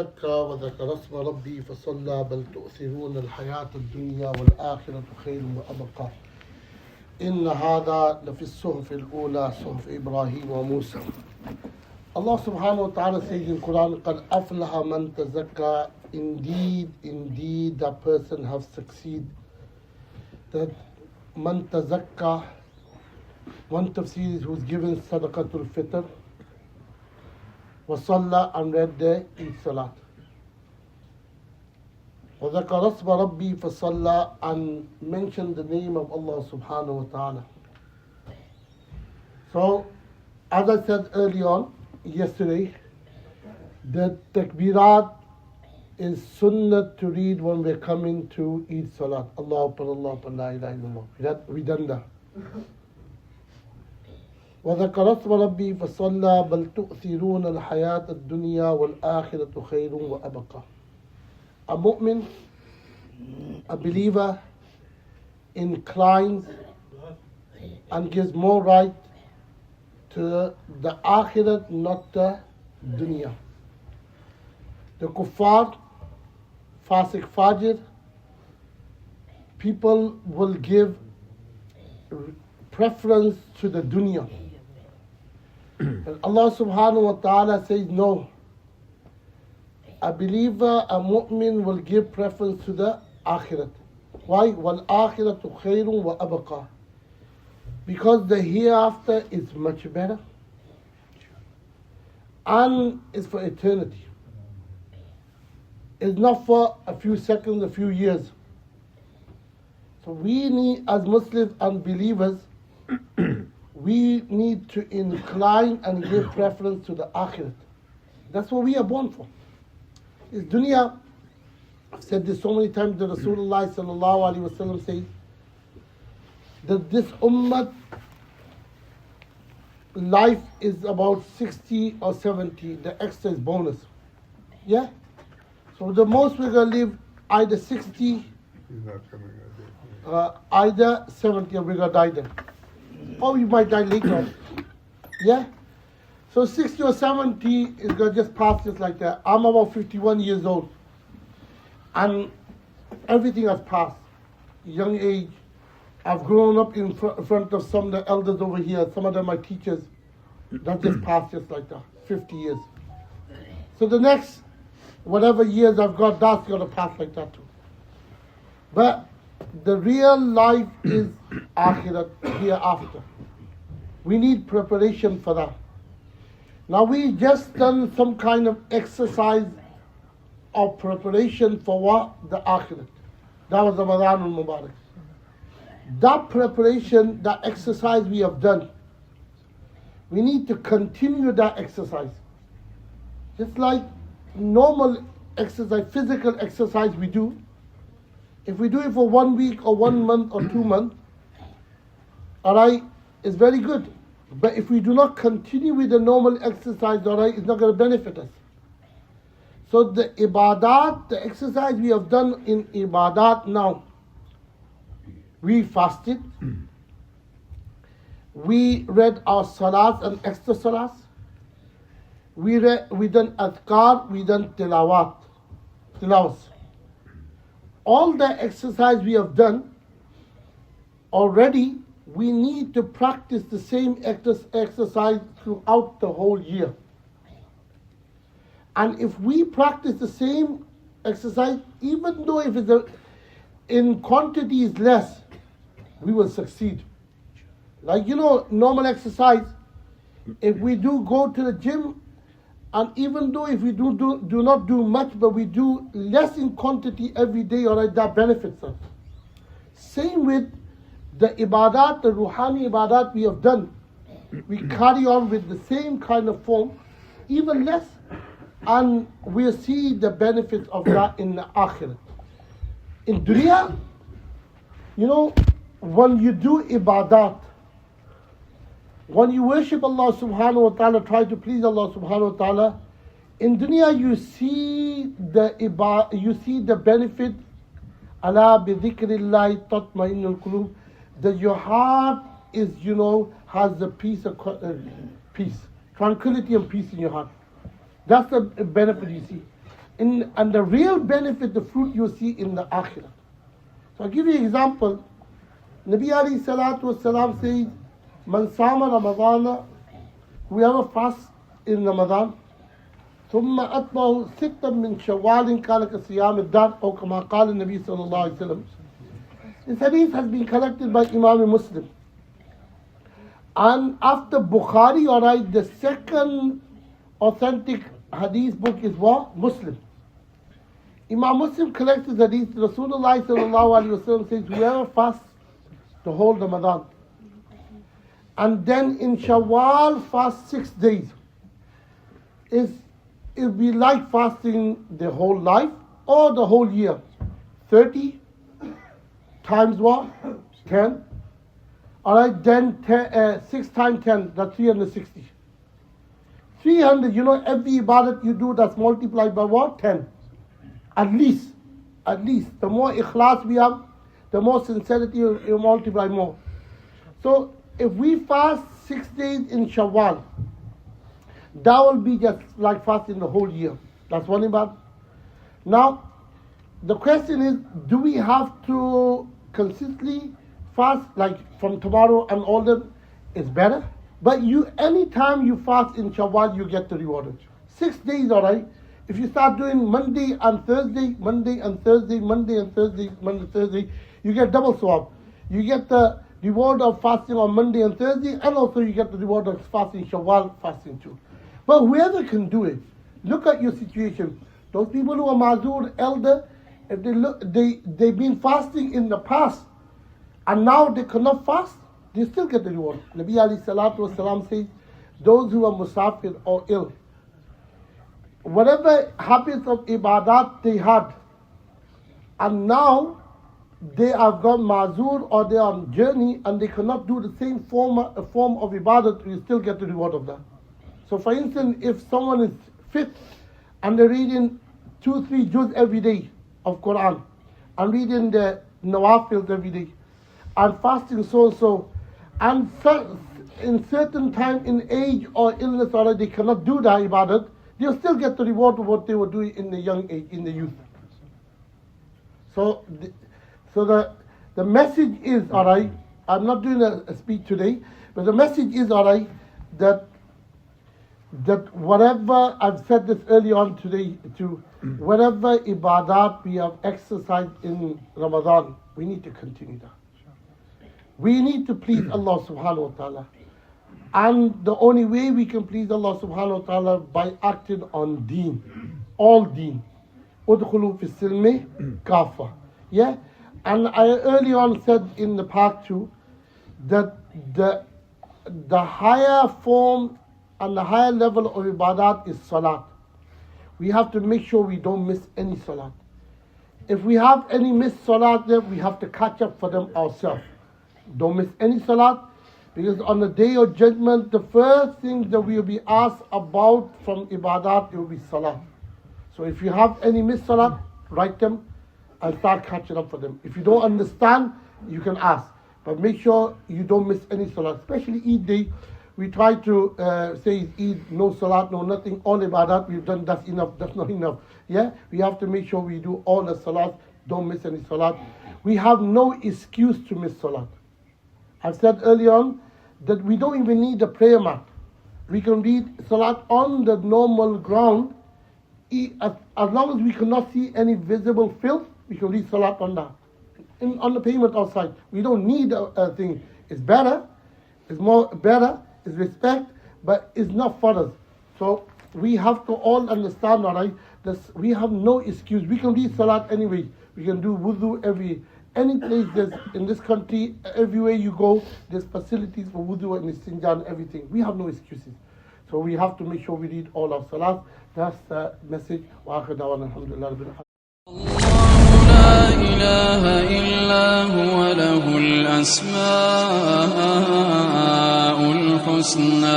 تزكى وذكر اسم ربي فصلى بل تؤثرون الحياة الدنيا والآخرة خير وأبقى إن هذا لفي الصحف الأولى صحف إبراهيم وموسى. Allah subhanahu wa ta'ala says in Quran, قَدْ أَفْلَحَ مَنْ تَزَكَّى. Indeed, that person have succeeded. That man tazakka, one tafsir is who's given sadaqatul fitr, wasalla and read the Eid Salat. وَذَكَرَ اسْمَ رَبِّي فَصَلَّى and mentioned the name of Allah subhanahu wa ta'ala. So, as I said early on, yesterday, the takbirat is sunnah to read when we're coming to Eid Salat. Allah Akbar, Allah Akbar, La ilaha illallah. We done that. وَذَكَرَ اسْمَ رَبِّي فَصَلَّى بَلْ تُؤْثِرُونَ الْحَيَاةَ الدُّنْيَا وَالْآخِرَةُ خَيْرٌ وَأَبْقَى. A mu'min, a believer, inclines and gives more right to the akhirat, not the dunya. The kuffar, fasik fajr, people will give preference to the dunya. And Allah subhanahu wa ta'ala says no. A believer, a mu'min will give preference to the akhirat. Why? وَالْآخِرَةُ خَيْرٌ وَأَبْقَى. Because the hereafter is much better and it's for eternity. It's not for a few seconds, a few years. So we need, as Muslims and believers, we need to incline and give preference to the akhirat. That's what we are born for. This dunya, I've said this so many times, that Rasulullah sallallahu alaihi wasallam says that this ummah life is about 60 or 70, the extra is bonus. Yeah? So the most we're going to live either 60, either 70, or we're going to die then. Or we might die later on. Yeah? So 60 or 70 is going to just pass just like that. I'm about 51 years old. And everything has passed. Young age. I've grown up in front of some of the elders over here. Some of them are teachers. That just passed just like that. 50 years. So the next, whatever years I've got, that's going to pass like that too. But the real life is akhirat, hereafter. We need preparation for that. Now we just done some kind of exercise of preparation for what? The akhirat. That was Ramadan al-Mubarak. That preparation, that exercise we have done, we need to continue that exercise. Just like normal exercise, physical exercise we do, if we do it for 1 week or 1 month or 2 months, alright, it's very good. But if we do not continue with the normal exercise, alright, it's not going to benefit us. So the ibadat, the exercise we have done in ibadat now, we fasted, we read our salats and extra salats, we done adhkar, we done tilawas. All the exercise we have done already, we need to practice the same exercise throughout the whole year. And if we practice the same exercise, even though if it's in quantity is less, we will succeed. Like, normal exercise, if we do go to the gym, and even though if we do not do much, but we do less in quantity every day, alright, that benefits us. Same with the ibadat, the ruhani ibadat we have done. We carry on with the same kind of form, even less, and we'll see the benefits of that in the akhirah. In dunya, when you do ibadat, when you worship Allah subhanahu wa ta'ala, try to please Allah subhanahu wa ta'ala, in dunya you see the benefit, ala bi dhikrillahi tatma'innul qulub, that your heart is, has the peace, tranquility and peace in your heart. That's the benefit you see. And the real benefit, the fruit you see in the akhirah. So I'll give you an example. Nabi alayhi salatu wasalam says, Man sama Ramadana, whoever fasts in Ramadan, ثم أتبعه ستا من شوال كان كصيام الدهر أو كما قال النبي صلى الله عليه وسلم. This hadith has been collected by Imam Muslim. And after Bukhari, alright, the second authentic hadith book is what? Muslim. Imam Muslim collects this hadith. Rasulullah sallallahu alaihi wasallam says, whoever fasts the whole Ramadan, and then in Shawwal fast 6 days, it'll be like fasting the whole life or the whole year. 30 times what? 10. Alright, then 6 times 10, that's 360. 300, every ibadat you do, that's multiplied by what? 10. At least. The more ikhlas we have, the more sincerity you multiply more. So, if we fast 6 days in Shawwal, that will be just like fasting the whole year. That's one ibadah. Now, the question is, do we have to consistently fast, like from tomorrow and all that? It's better. But anytime you fast in Shawwal, you get the reward. 6 days, alright. If you start doing Monday and Thursday, Monday and Thursday, Monday and Thursday, Monday and Thursday, you get double swab. You get the reward of fasting on Monday and Thursday, and also you get the reward of fasting Shawwal, fasting too. But whoever can do it, look at your situation. Those people who are mazur, elder, if they've been fasting in the past, and now they cannot fast, they still get the reward. Nabi alayhi salatu wasalam says, those who are musafir or ill, whatever habits of ibadat they had, and now they have gone mazur or they are on journey and they cannot do the same form of ibadat, you still get the reward of that. So for instance, if someone is fit and they're reading 2-3 juz every day of Quran, and reading the nawafils every day, and fasting so, and in certain time in age or illness or they cannot do the ibadat, they'll still get the reward of what they were doing in the young age, in the youth. So the message is, alright, I'm not doing a speech today, but the message is, alright, that whatever, I've said this early on today too, whatever ibadat we have exercised in Ramadan, we need to continue that. We need to please Allah subhanahu wa ta'ala. And the only way we can please Allah subhanahu wa ta'ala by acting on deen, all deen. Udkhulu fi silmi kafa. Yeah? And I early on said in the part 2 that the higher form and the higher level of ibadat is salat. We have to make sure we don't miss any salat. If we have any missed salat there, we have to catch up for them ourselves. Don't miss any salat, because on the day of judgment, the first thing that we will be asked about from ibadat, it will be salat. So if you have any missed salat, write them and start catching up for them. If you don't understand, you can ask. But make sure you don't miss any salat, especially Eid day. We try to say Eid, no salat, no nothing, all ibadat we've done, that's enough, that's not enough. Yeah, we have to make sure we do all the salat, don't miss any salat. We have no excuse to miss salat. I've said early on that we don't even need a prayer mat. We can read salat on the normal ground. As long as we cannot see any visible filth, we can read salat on that. On the pavement outside. We don't need a thing. It's better, it's respect, but it's not for us. So we have to all understand, alright, that we have no excuse. We can read salat anyway. We can do wudu any place there's in this country, everywhere you go, there's facilities for wudu and istinja and everything. We have no excuses. So we have to make sure we read all our salat. That's the message. Wa akhir da'wana alhamdulillah rabbil alamin. لا إله إلا هو له الأسماء الحسنى